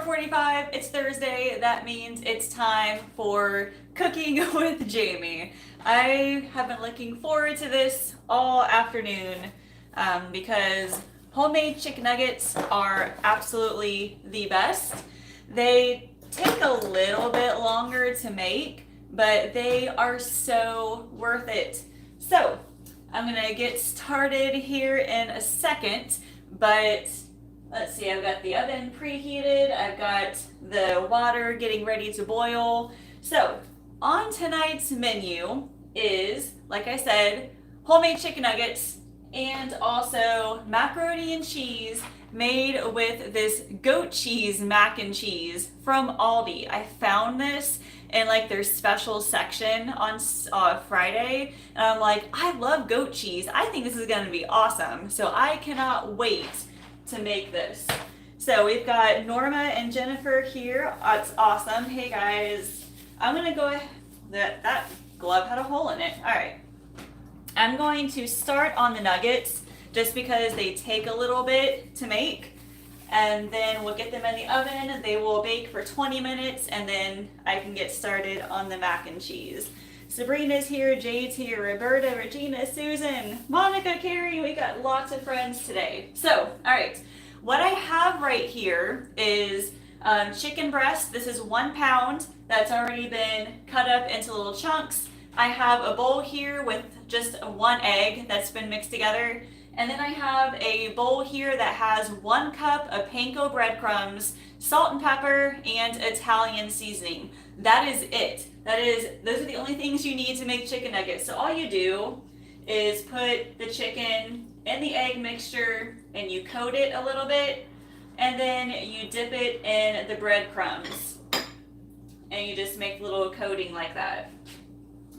4:45, it's Thursday. That means it's time for Cooking with Jamie. I have been looking forward to this all afternoon because homemade chicken nuggets are absolutely the best. They take a little bit longer to make, but they are so worth it. So, I'm gonna get started here in a second, but let's see, I've got the oven preheated, I've got the water getting ready to boil. So, on tonight's menu is, like I said, homemade chicken nuggets and also macaroni and cheese made with this goat cheese mac and cheese from Aldi. I found this in like their special section on Friday, and I'm like, I love goat cheese. I think this is gonna be awesome. So I cannot wait to make this. So we've got Norma and Jennifer here. It's awesome. Hey guys, I'm gonna go ahead. That glove had a hole in it. All right. I'm going to start on the nuggets just because they take a little bit to make, and then we'll get them in the oven. They will bake for 20 minutes, and then I can get started on the mac and cheese. Sabrina's here, Jade's here, Roberta, Regina, Susan, Monica, Carrie. We got lots of friends today. So, all right, what I have right here is chicken breast. This is 1 pound that's already been cut up into little chunks. I have a bowl here with just 1 egg that's been mixed together. And then I have a bowl here that has 1 cup of panko breadcrumbs, salt and pepper, and Italian seasoning. That is it. Those are the only things you need to make chicken nuggets. So all you do is put the chicken in the egg mixture and you coat it a little bit, and then you dip it in the breadcrumbs. And you just make a little coating like that.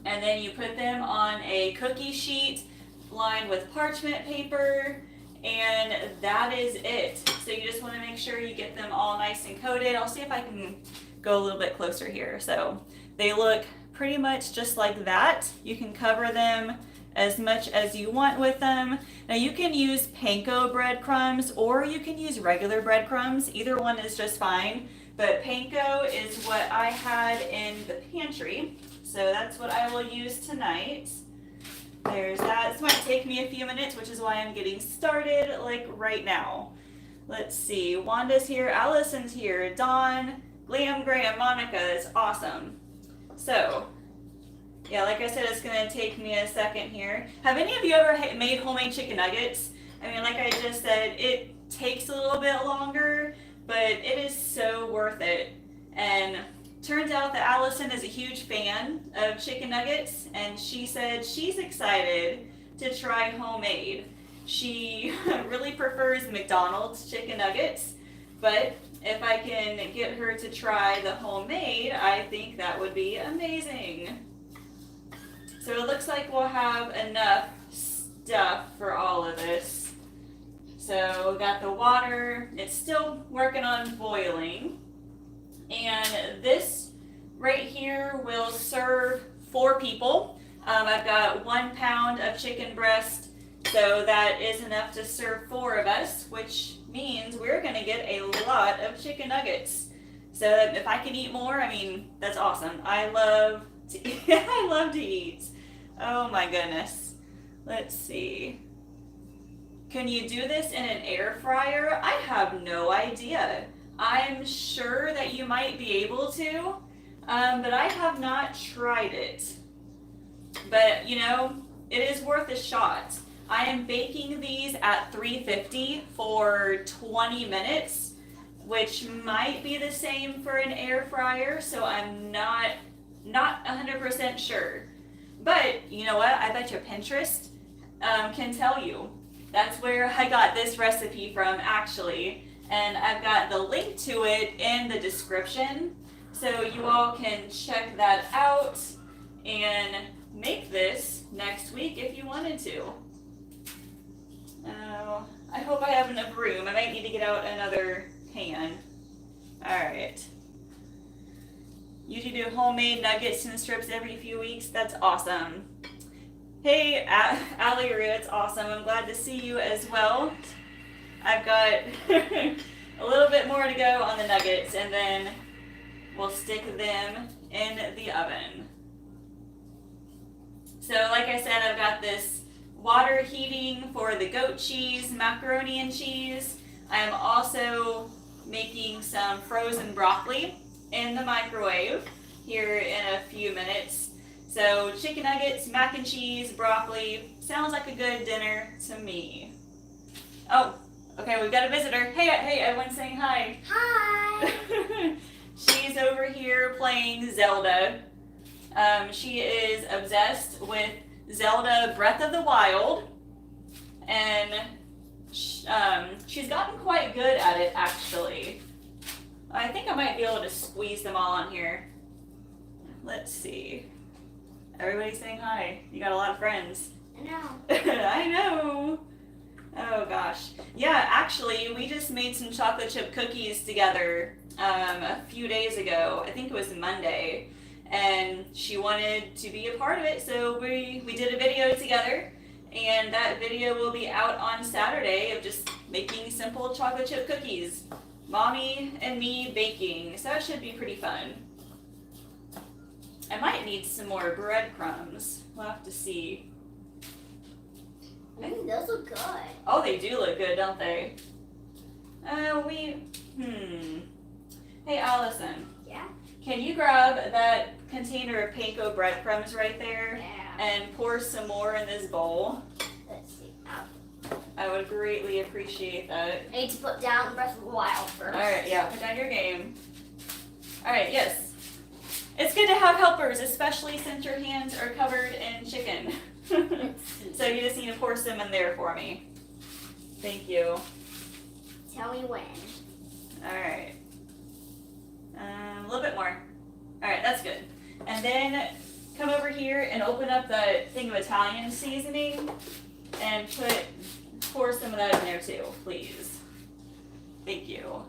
And then you put them on a cookie sheet lined with parchment paper, and that is it. So you just want to make sure you get them all nice and coated. I'll see if I can go a little bit closer here. So they look pretty much just like that. You can cover them as much as you want with them. Now you can use panko breadcrumbs or you can use regular breadcrumbs. Either one is just fine, but panko is what I had in the pantry. So that's what I will use tonight. There's that. This might take me a few minutes, which is why I'm getting started like right now. Let's see. Wanda's here. Allison's here. Dawn, Liam, Graham, Monica. It's awesome. So, yeah, like I said, it's going to take me a second here. Have any of you ever made homemade chicken nuggets? I mean, like I just said, it takes a little bit longer, but it is so worth it. And turns out that Allison is a huge fan of chicken nuggets, and she said she's excited to try homemade. She really prefers McDonald's chicken nuggets, but if I can get her to try the homemade, I think that would be amazing. So it looks like we'll have enough stuff for all of this. So we got the water, it's still working on boiling. And this right here will serve 4 people. I've got 1 pound of chicken breast, so that is enough to serve 4 of us, which means we're going to get a lot of chicken nuggets. So if I can eat more, I mean, that's awesome. I love to eat. I love to eat. Oh my goodness. Let's see. Can you do this in an air fryer? I have no idea. I'm sure that you might be able to, but I have not tried it. But, you know, it is worth a shot. I am baking these at 350 for 20 minutes, which might be the same for an air fryer, so I'm not 100% sure. But, you know what, I bet you Pinterest can tell you. That's where I got this recipe from, actually. And I've got the link to it in the description, so you all can check that out and make this next week if you wanted to. I hope I have enough room. I might need to get out another pan. Alright. Usually do homemade nuggets and strips every few weeks. That's awesome. Hey, Allie, it's awesome. I'm glad to see you as well. I've got A little bit more to go on the nuggets, and then we'll stick them in the oven. So like I said, I've got this water heating for the goat cheese, macaroni and cheese. I'm also making some frozen broccoli in the microwave here in a few minutes. So chicken nuggets, mac and cheese, broccoli. Sounds like a good dinner to me. Oh, okay, we've got a visitor. Hey, everyone's saying hi. Hi. She's over here playing Zelda. She is obsessed with Zelda Breath of the Wild, and she's gotten quite good at it, actually. I think I might be able to squeeze them all on here. Let's see. Everybody's saying hi. You got a lot of friends. I know. I know. Oh gosh. Yeah, actually, we just made some chocolate chip cookies together a few days ago. I think it was Monday. And she wanted to be a part of it, so we did a video together. And that video will be out on Saturday of just making simple chocolate chip cookies. Mommy and me baking. So that should be pretty fun. I might need some more breadcrumbs. We'll have to see. Those look good. Oh, they do look good, don't they? Hey, Allison. Yeah? Can you grab that container of panko breadcrumbs right there? Yeah. And pour some more in this bowl? Let's see. I would greatly appreciate that. I need to put down Breath of the Wild first. Alright, yeah, put down your game. Alright, yes. It's good to have helpers, especially since your hands are covered in chicken. So you just need to pour some in there for me. Thank you. Tell me when. Alright. A little bit more. Alright, that's good. And then come over here and open up the thing of Italian seasoning and pour some of that in there too, please. Thank you.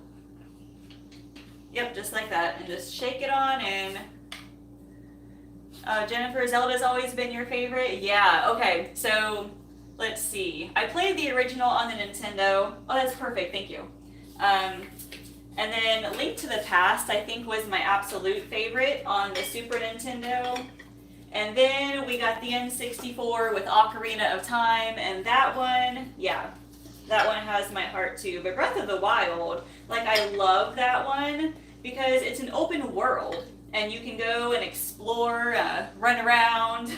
Yep, just like that. And just shake it on and Jennifer, Zelda's always been your favorite? Yeah, okay, so let's see. I played the original on the Nintendo. Oh, that's perfect, thank you. And then Link to the Past, I think, was my absolute favorite on the Super Nintendo. And then we got the N64 with Ocarina of Time, and that one, yeah, that one has my heart too. But Breath of the Wild, like, I love that one because it's an open world. And you can go and explore, run around.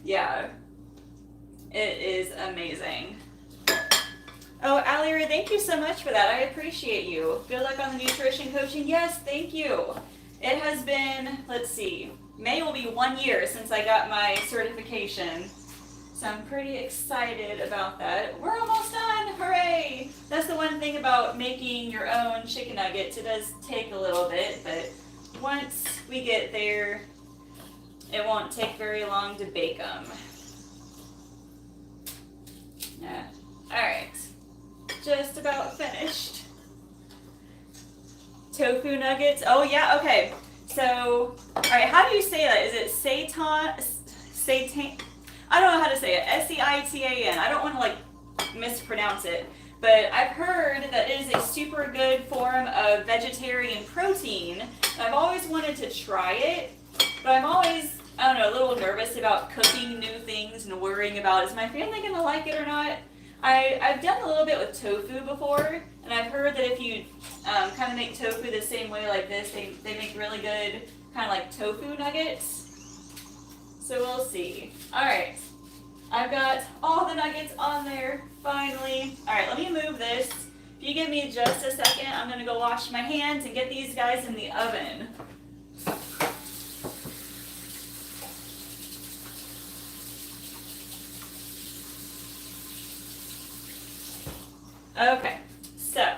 Yeah, it is amazing. Oh, Allie, thank you so much for that. I appreciate you. Good luck on the nutrition coaching. Yes, thank you. It has been, let's see, May will be 1 year since I got my certification. So I'm pretty excited about that. We're almost done, hooray! That's the one thing about making your own chicken nuggets. It does take a little bit, but once we get there, it won't take very long to bake them. Yeah. Alright. Just about finished. Tofu nuggets. Oh yeah, okay. So, alright, how do you say that? Is it seitan? I don't know how to say it. S-E-I-T-A-N. I don't want to like mispronounce it. But I've heard that it is a super good form of vegetarian protein. I've always wanted to try it, but I'm always, I don't know, a little nervous about cooking new things and worrying about, is my family going to like it or not? I've done a little bit with tofu before, and I've heard that if you kind of make tofu the same way like this, they make really good kind of like tofu nuggets. So we'll see. Alright, I've got all the nuggets on there, finally. Alright, let me move this. If you give me just a second, I'm going to go wash my hands and get these guys in the oven. Okay, so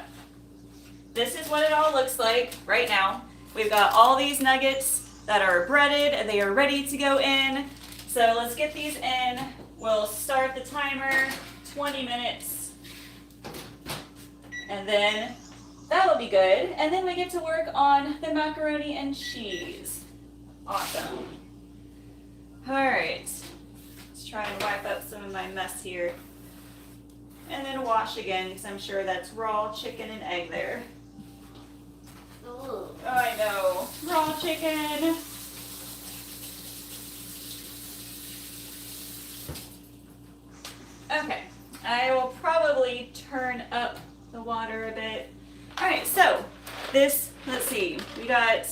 this is what it all looks like right now. We've got all these nuggets that are breaded and they are ready to go in. So let's get these in. We'll start the timer, 20 minutes. And then that'll be good. And then we get to work on the macaroni and cheese. Awesome. All right, let's try and wipe up some of my mess here. And then wash again, because I'm sure that's raw chicken and egg there. Ooh. Oh, I know. Raw chicken. Okay. I will probably turn up the water a bit. Alright, so this, let's see. We got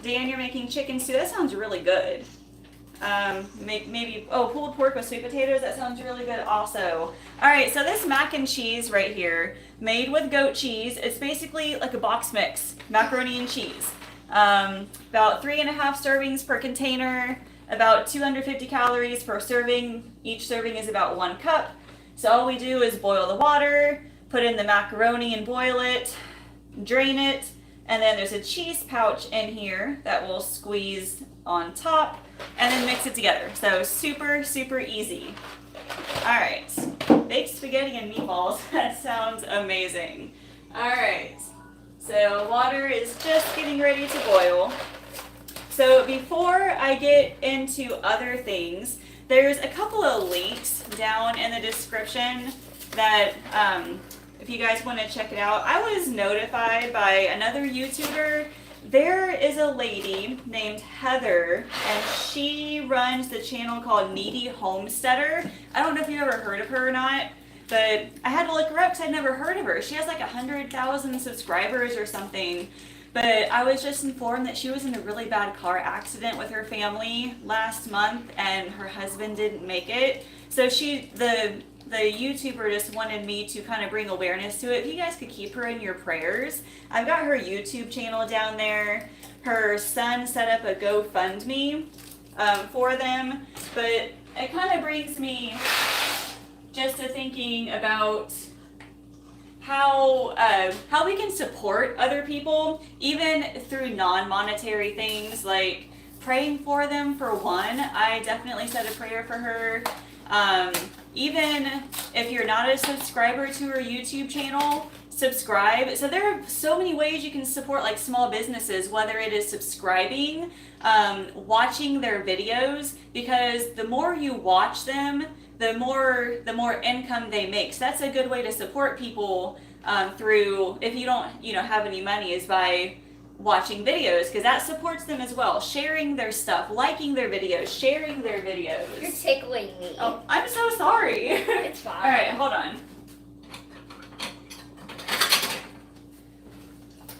Dan, you're making chicken stew. That sounds really good. Maybe, pulled pork with sweet potatoes. That sounds really good also. Alright, so this mac and cheese right here, made with goat cheese. It's basically like a box mix, macaroni and cheese. About 3.5 servings per container, about 250 calories per serving. Each serving is about 1 cup. So all we do is boil the water, put in the macaroni and boil it, drain it, and then there's a cheese pouch in here that will squeeze on top, and then mix it together. So super, super easy. Alright, baked spaghetti and meatballs. That sounds amazing. Alright, so water is just getting ready to boil. So before I get into other things, there's a couple of links down in the description that if you guys want to check it out. I was notified by another YouTuber. There is a lady named Heather, and she runs the channel called Needy Homesteader. I don't know if you've ever heard of her or not, but I had to look her up because I'd never heard of her. She has like 100,000 subscribers or something. But I was just informed that she was in a really bad car accident with her family last month, and her husband didn't make it. So the YouTuber just wanted me to kind of bring awareness to it. If you guys could keep her in your prayers. I've got her YouTube channel down there. Her son set up a GoFundMe for them. But it kind of brings me just to thinking about how we can support other people, even through non-monetary things, like praying for them for one. I definitely said a prayer for her. Even if you're not a subscriber to her YouTube channel, subscribe. So there are so many ways you can support like small businesses, whether it is subscribing, watching their videos, because the more you watch them, the more income they make. So that's a good way to support people through, if you don't have any money, is by watching videos, because that supports them as well. Sharing their stuff, liking their videos, sharing their videos. You're tickling me. Oh, I'm so sorry. It's fine. All right, hold on.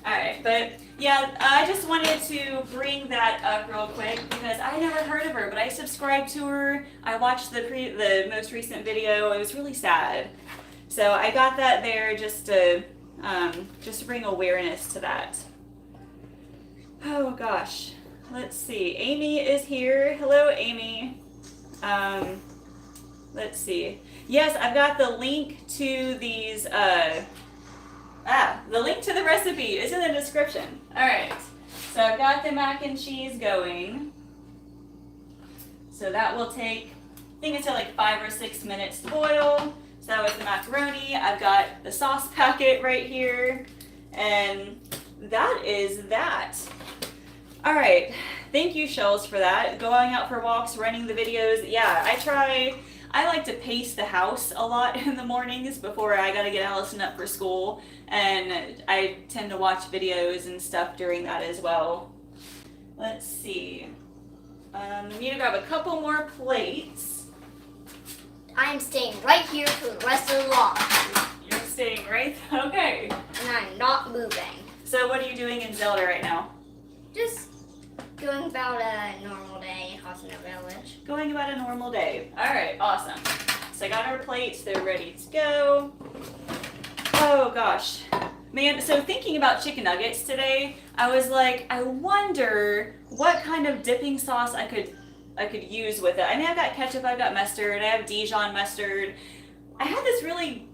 All right, but yeah, I just wanted to bring that up real quick because I never heard of her, but I subscribed to her. I watched the most recent video. It was really sad, so I got that there just to bring awareness to that. Oh gosh, let's see. Amy is here. Hello, Amy. Let's see. Yes, I've got the link to these. The link to the recipe is in the description. All right. So I've got the mac and cheese going. So that will take, I think it's like 5 or 6 minutes to boil. So that was the macaroni. I've got the sauce packet right here, and that is that. All right, thank you, Shells, for that. Going out for walks, running the videos. Yeah, I like to pace the house a lot in the mornings before I gotta get Allison up for school, and I tend to watch videos and stuff during that as well. Let's see. I need to grab a couple more plates. I'm staying right here for the rest of the vlog. You're staying right? Okay. And I'm not moving. So what are you doing in Zelda right now? Just going about a normal day in Hosner Village. Going about a normal day. All right, awesome. So I got our plates. They're ready to go. Oh gosh, man. So thinking about chicken nuggets today, I was like, I wonder what kind of dipping sauce I could use with it. I mean, I've got ketchup, I've got mustard, I have Dijon mustard. I had this really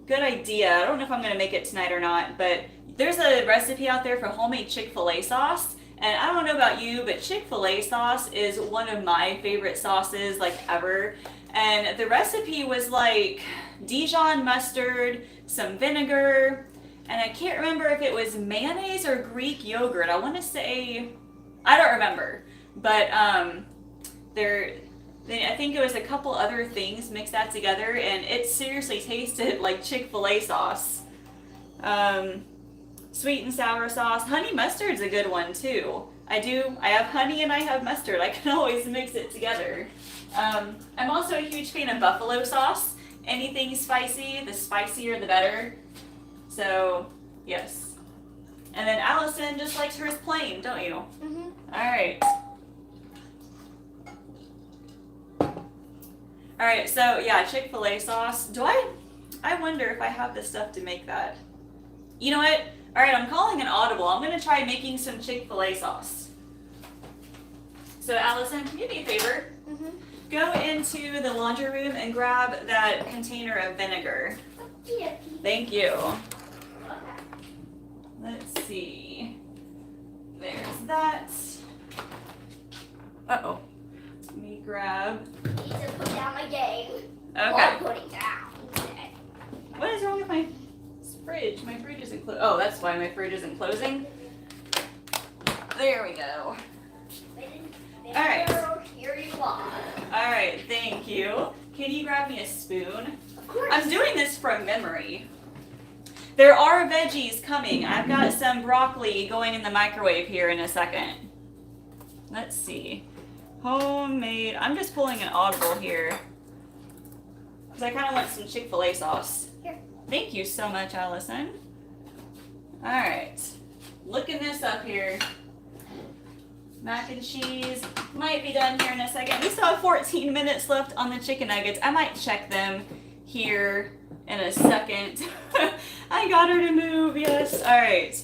good idea. I don't know if I'm gonna make it tonight or not, but there's a recipe out there for homemade Chick-Fil-A sauce. And I don't know about you, but Chick-fil-A sauce is one of my favorite sauces, like, ever. And the recipe was like Dijon mustard, some vinegar, and I can't remember if it was mayonnaise or Greek yogurt. I want to say, I don't remember. But Then I think it was a couple other things, mixed that together, and it seriously tasted like Chick-fil-A sauce. Sweet and sour sauce. Honey mustard's a good one too. I have honey and I have mustard. I can always mix it together. I'm also a huge fan of buffalo sauce. Anything spicy, the spicier the better. So, yes. And then Allison just likes hers plain, don't you? Mhm. Alright. Alright, so yeah, Chick-fil-A sauce. I wonder if I have the stuff to make that. You know what? Alright, I'm calling an audible. I'm gonna try making some Chick-fil-A sauce. So Allison, can you do me a favor? Mhm. Go into the laundry room and grab that container of vinegar. Yeah. Thank you. Okay. Let's see. There's that. Uh-oh. Let me grab. Need to put down my game. Okay. Or putting down instead. What is wrong with my fridge? My fridge isn't closing. Oh, that's why my fridge isn't closing. There we go. All right. Here you are. All right, thank you. Can you grab me a spoon? Of course. I'm doing this from memory. There are veggies coming. I've got some broccoli going in the microwave here in a second. Let's see. Homemade. I'm just pulling an audible here. Because I kind of want some Chick-fil-A sauce. Here. Thank you so much, Allison. Alright. Looking this up here. Mac and cheese might be done here in a second. We still have 14 minutes left on the chicken nuggets. I might check them here in a second. I got her to move, yes. Alright.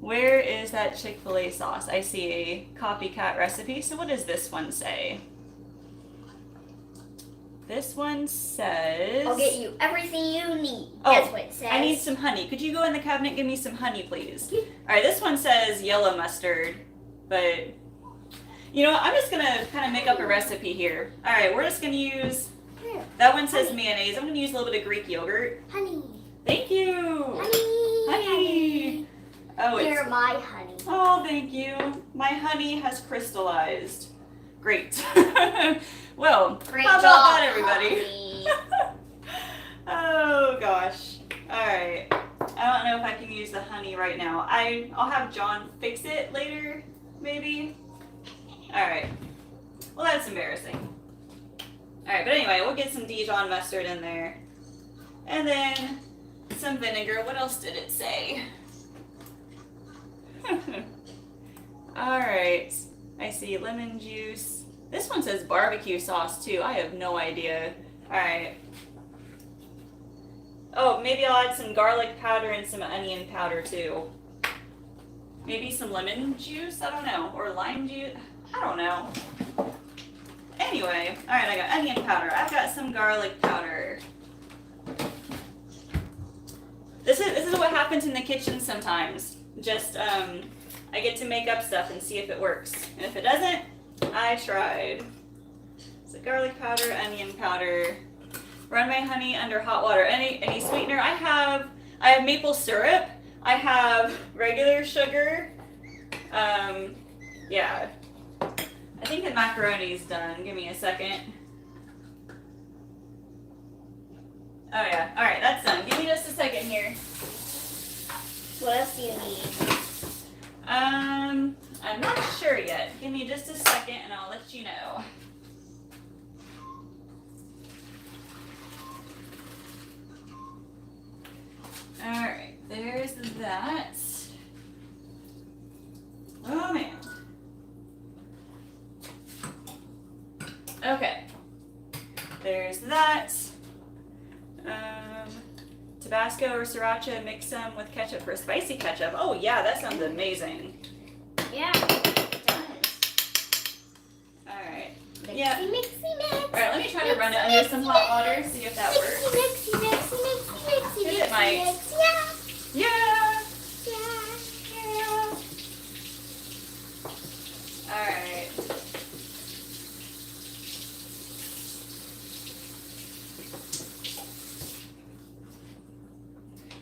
Where is that Chick-fil-A sauce? I see a copycat recipe. So what does this one say? This one says... I'll get you everything you need. Oh, That's what it says. I need some honey. Could you go in the cabinet and give me some honey, please? Yeah. Alright, this one says yellow mustard. But, you know what? I'm just going to kind of make up a recipe here. Alright, we're just going to use... Here. That one says mayonnaise. I'm going to use a little bit of Greek yogurt. Honey. Thank you! Honey! Oh, You're it's... my honey. Oh, thank you. My honey has crystallized. Great. Well, Great how about job, that, everybody? honey. Oh, gosh. Alright. I don't know if I can use the honey right now. I'll have John fix it later, maybe. Alright. Well, that's embarrassing. Alright, but anyway, we'll get some Dijon mustard in there. And then some vinegar. What else did it say? Alright. I see lemon juice. This one says barbecue sauce too. I have no idea. Alright. Oh, maybe I'll add some garlic powder and some onion powder too. Maybe some lemon juice? I don't know. Or lime juice? I don't know. Anyway, alright, I got onion powder. I've got some garlic powder. This is what happens in the kitchen sometimes. Just, I get to make up stuff and see if it works. And if it doesn't, I tried. So garlic powder, onion powder. Run my honey under hot water. Any sweetener? I have maple syrup. I have regular sugar. Yeah. I think the macaroni's done. Give me a second. Oh yeah. Alright, that's done. Give me just a second here. What else do you need? I'm not sure yet. Give me just a second and I'll let you know. Alright, there's that. Oh man. Okay. There's that. Tabasco or sriracha, mix some with ketchup for spicy ketchup. Oh yeah, that sounds amazing. Yeah, it does. Alright. Mixy, Yeah. mixy, mix. Alright, let me try to run it under some hot water, see if that works. Mixy, mixy, mixy, mixy, Is mixy, it might? mix. Yeah. Yeah! Yeah. Yeah! Alright.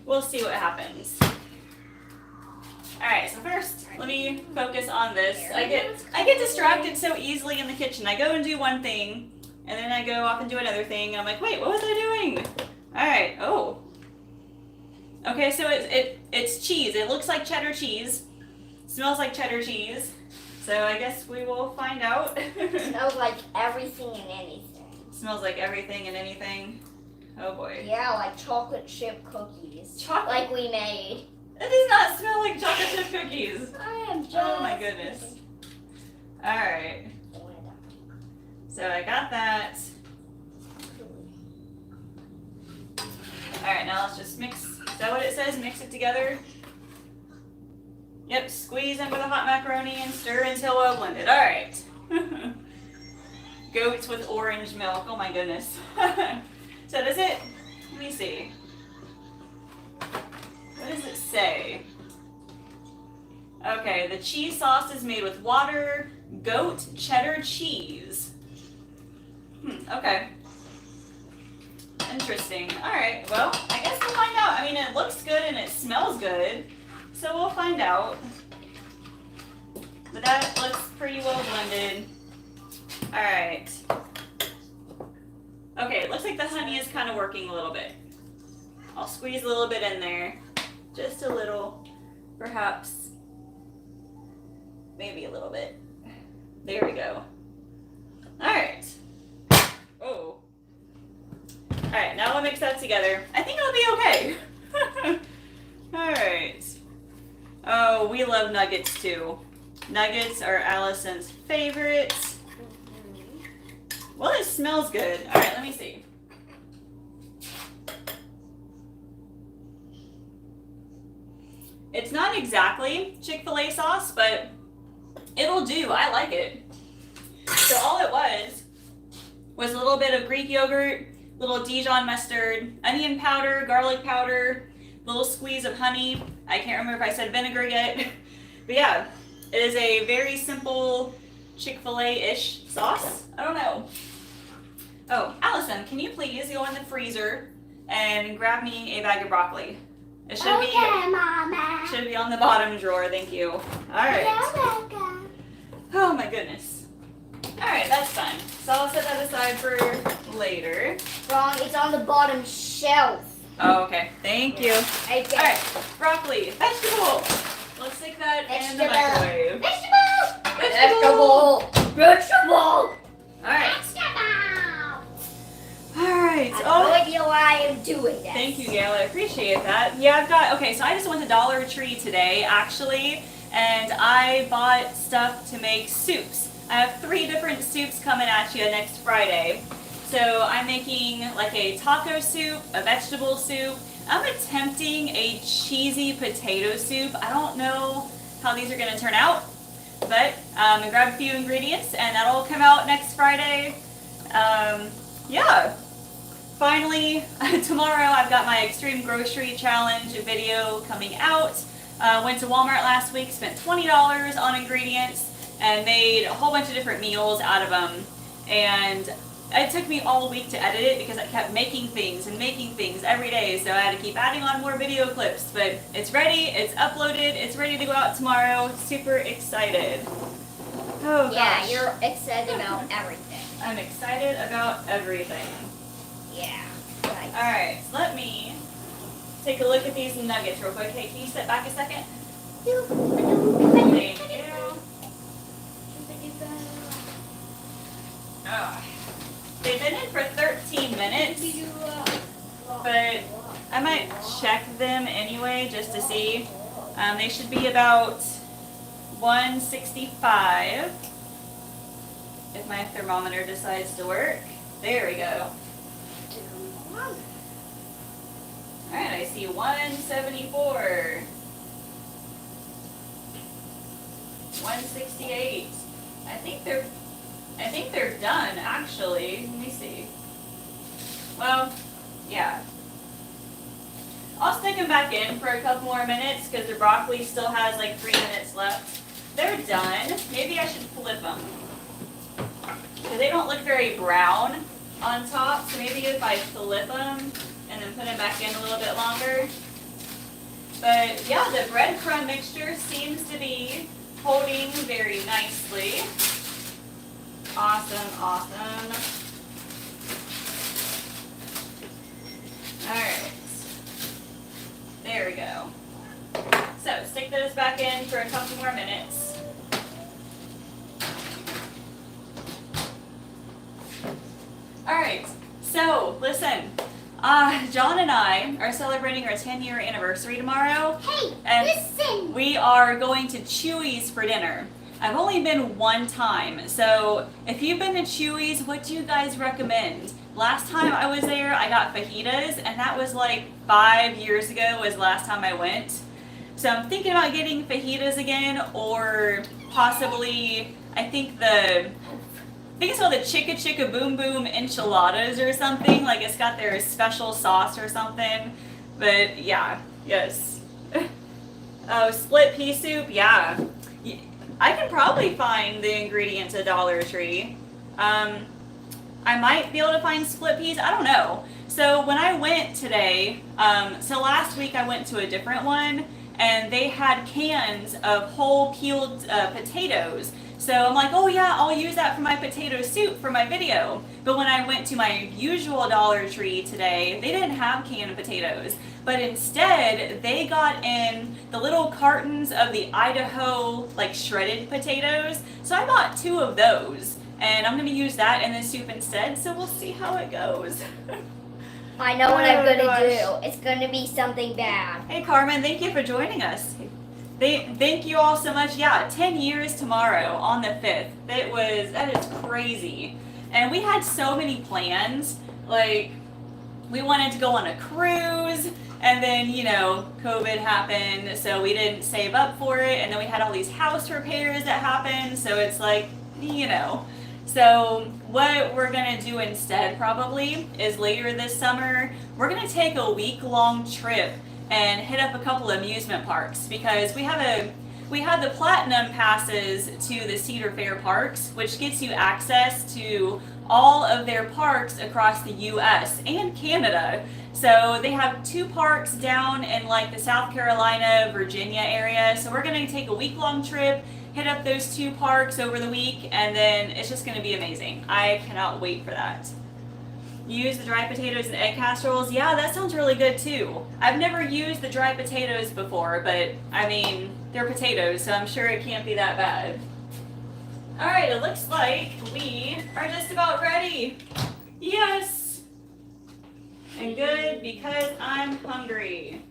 We'll see what happens. Alright, so first, let me focus on this. I get distracted so easily in the kitchen. I go and do one thing, and then I go off and do another thing, and I'm like, wait, what was I doing? All right. Oh. Okay, so it's cheese. It looks like cheddar cheese. Smells like cheddar cheese. So I guess we will find out. Smells like everything and anything. Smells like everything and anything. Oh boy. Yeah, like chocolate chip cookies. Chocolate. Like we made. It does not smell like chocolate chip cookies. I am just. Oh my goodness. All right. So I got that. All right, now let's just mix. Is that what it says? Mix it together. Yep, squeeze in with a hot macaroni and stir until well blended. All right. Goats with orange milk. Oh my goodness. So does it? Let me see. What does it say? Okay, the cheese sauce is made with water, goat, cheddar cheese. Okay. Interesting. All right. Well, I guess we'll find out. I mean, it looks good and it smells good, so we'll find out. But that looks pretty well blended. All right. Okay, it looks like the honey is kind of working a little bit. I'll squeeze a little bit in there. Just a little, perhaps. Maybe a little bit. There we go. All right. Oh. All right, now we'll mix that together. I think it'll be okay. All right. Oh, we love nuggets too. Nuggets are Allison's favorite. Well, it smells good. All right, let me see. It's not exactly Chick-Fil-A sauce, but it'll do. I like it. So all it was a little bit of Greek yogurt, little Dijon mustard, onion powder, garlic powder, little squeeze of honey. I can't remember if I said vinegar yet. But yeah, it is a very simple Chick-fil-A-ish sauce. I don't know. Oh, Allison, can you please go in the freezer and grab me a bag of broccoli? It should Mama. should be on the bottom drawer. Thank you. All right. Welcome. Oh my goodness. All right, that's fine. So I'll set that aside for later. Wrong. It's on the bottom shelf. Oh, okay. Thank you. Right there. All right, broccoli, vegetable. Let's stick that in the Vegetable. microwave. Vegetable. Vegetable. All right. All right. I have no idea why I am doing this. Thank you, Gail. I appreciate that. Yeah, I've got, okay, so I just went to Dollar Tree today, actually, and I bought stuff to make soups. I have 3 different soups coming at you next Friday. So I'm making like a taco soup, a vegetable soup. I'm attempting a cheesy potato soup. I don't know how these are going to turn out, but I'm going to grab a few ingredients and that'll come out next Friday. Yeah. Finally, tomorrow I've got my Extreme Grocery Challenge video coming out. Went to Walmart last week, spent $20 on ingredients, and made a whole bunch of different meals out of them. And it took me all week to edit it because I kept making things every day. So I had to keep adding on more video clips. But it's ready, it's uploaded, it's ready to go out tomorrow. Super excited. Oh gosh. Yeah, you're excited about everything. I'm excited about everything. Yeah. Right. Alright, so let me take a look at these nuggets real quick. Hey, can you step back a second? Thank you. Oh. They've been in for 13 minutes, but I might check them anyway just to see. They should be about 165 if my thermometer decides to work. There we go. Alright, I see 174. 168. I think they're done actually. Let me see. Well, yeah. I'll stick them back in for a couple more minutes because the broccoli still has like 3 minutes left. They're done. Maybe I should flip them. Because they don't look very brown on top, so maybe if I flip them and then put them back in a little bit longer. But yeah, the breadcrumb mixture seems to be holding very nicely. Awesome, awesome. Alright. There we go. So, stick those back in for a couple more minutes. Alright, so listen. John and I are celebrating our 10-year anniversary tomorrow. Hey, and listen! We are going to Chewy's for dinner. I've only been one time, so if you've been to Chewy's, what do you guys recommend? Last time I was there, I got fajitas, and that was like 5 years ago was the last time I went. So I'm thinking about getting fajitas again, or possibly, I think it's called the Chicka Boom Boom enchiladas or something. Like it's got their special sauce or something. But yeah, yes. Oh, split pea soup, yeah. I can probably find the ingredients at Dollar Tree. I might be able to find split peas. I don't know. So when I went today, so last week I went to a different one, and they had cans of whole peeled potatoes. So I'm like, oh yeah, I'll use that for my potato soup for my video. But when I went to my usual Dollar Tree today, they didn't have canned potatoes. But instead, they got in the little cartons of the Idaho, like, shredded potatoes. So I bought 2 of those. And I'm going to use that in the soup instead, so we'll see how it goes. I know what I'm going to gosh. do. It's going to be something bad. Hey, Carmen, thank you for joining us. Thank you all so much. Yeah, 10 years tomorrow on the 5th. That is crazy. And we had so many plans. Like, we wanted to go on a cruise, and then, COVID happened, so we didn't save up for it, and then we had all these house repairs that happened, so it's like, So what we're going to do instead probably is later this summer, we're going to take a week-long trip and hit up a couple amusement parks, because we have the platinum passes to the Cedar Fair parks, which gets you access to all of their parks across the US and Canada. So they have 2 parks down in like the South Carolina, Virginia area. So we're going to take a week-long trip, hit up those 2 parks over the week, and then it's just going to be amazing. I cannot wait for that. Use the dry potatoes and egg casseroles. Yeah, that sounds really good too. I've never used the dry potatoes before, but I mean, they're potatoes, so I'm sure it can't be that bad. Alright, it looks like we are just about ready. Yes! And good, because I'm hungry.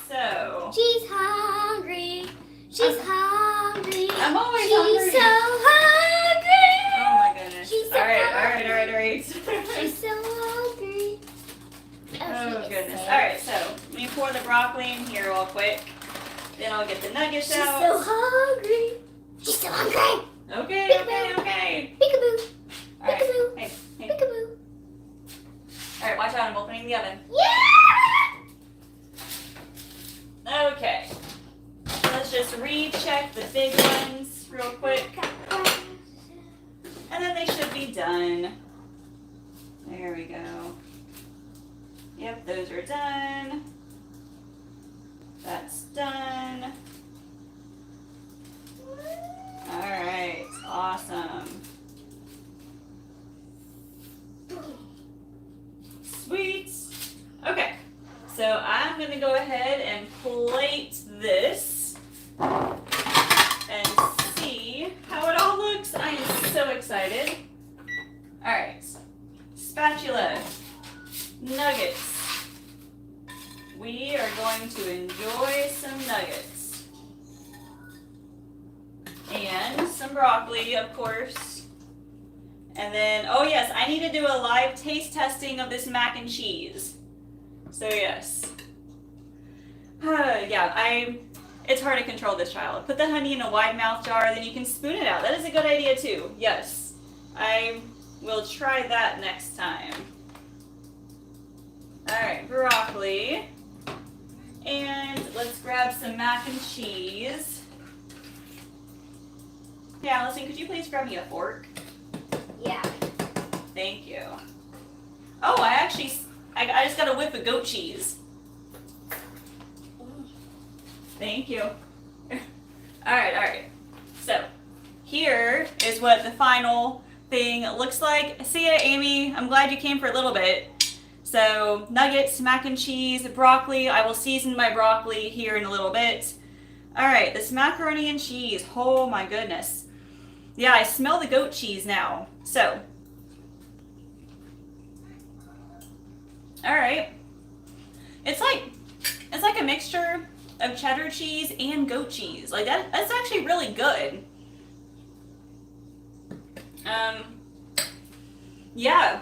So. She's hungry. She's hungry. I'm always She's hungry. so hungry. Oh my goodness. She's so Alright. She's so hungry. Oh goodness. Alright, so let me pour the broccoli in here real quick. Then I'll get the nuggets She's out. so hungry. She's so hungry. Okay. Peekaboo. Alright. Peekaboo. Hey. Peekaboo. Alright, watch out, I'm opening the oven. Yeah. Okay. So let's just recheck the big ones real quick. And then they should be done. There we go. Yep, those are done. That's done. Alright, awesome. Sweet. Okay, so I'm going to go ahead and plate this and see how it all looks. I am so excited. Alright, spatula, nuggets. We are going to enjoy some nuggets. And some broccoli, of course. And then, oh yes, I need to do a live taste testing of this mac and cheese. So yes. It's hard to control this child. Put the honey in a wide mouth jar, then you can spoon it out. That is a good idea too. Yes. I will try that next time. Alright, broccoli. And let's grab some mac and cheese. Hey Allison, could you please grab me a fork? Yeah. Thank you. Oh, I just got a whiff of goat cheese. Thank you. Alright. So, here is what the final thing looks like. See ya, Amy. I'm glad you came for a little bit. So, nuggets, mac and cheese, broccoli. I will season my broccoli here in a little bit. Alright, this macaroni and cheese. Oh my goodness. Yeah, I smell the goat cheese now. So, alright. It's like a mixture of cheddar cheese and goat cheese. Like that's actually really good. Yeah,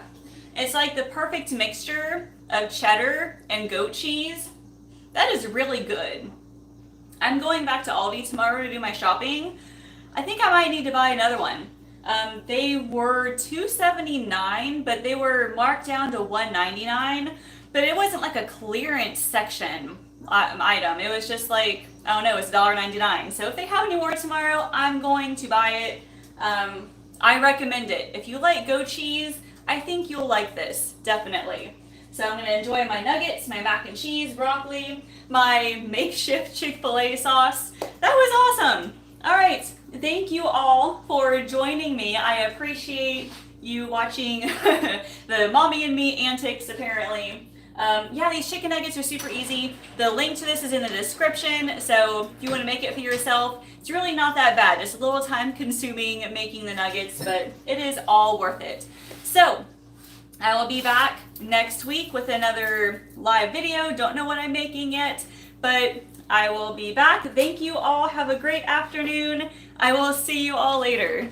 it's like the perfect mixture of cheddar and goat cheese. That is really good. I'm going back to Aldi tomorrow to do my shopping. I think I might need to buy another one. They were $2.79, but they were marked down to $1.99. But it wasn't like a clearance section item. It was just like, I don't know, it's $1.99. So if they have any more tomorrow, I'm going to buy it. I recommend it. If you like goat cheese, I think you'll like this, definitely. So I'm going to enjoy my nuggets, my mac and cheese, broccoli, my makeshift Chick-Fil-A sauce. That was awesome. All right. Thank you all for joining me. I appreciate you watching the mommy and me antics, apparently. Yeah, these chicken nuggets are super easy. The link to this is in the description, so if you want to make it for yourself, it's really not that bad. Just a little time consuming making the nuggets, but it is all worth it. So, I will be back next week with another live video. Don't know what I'm making yet, but I will be back. Thank you all. Have a great afternoon. I will see you all later.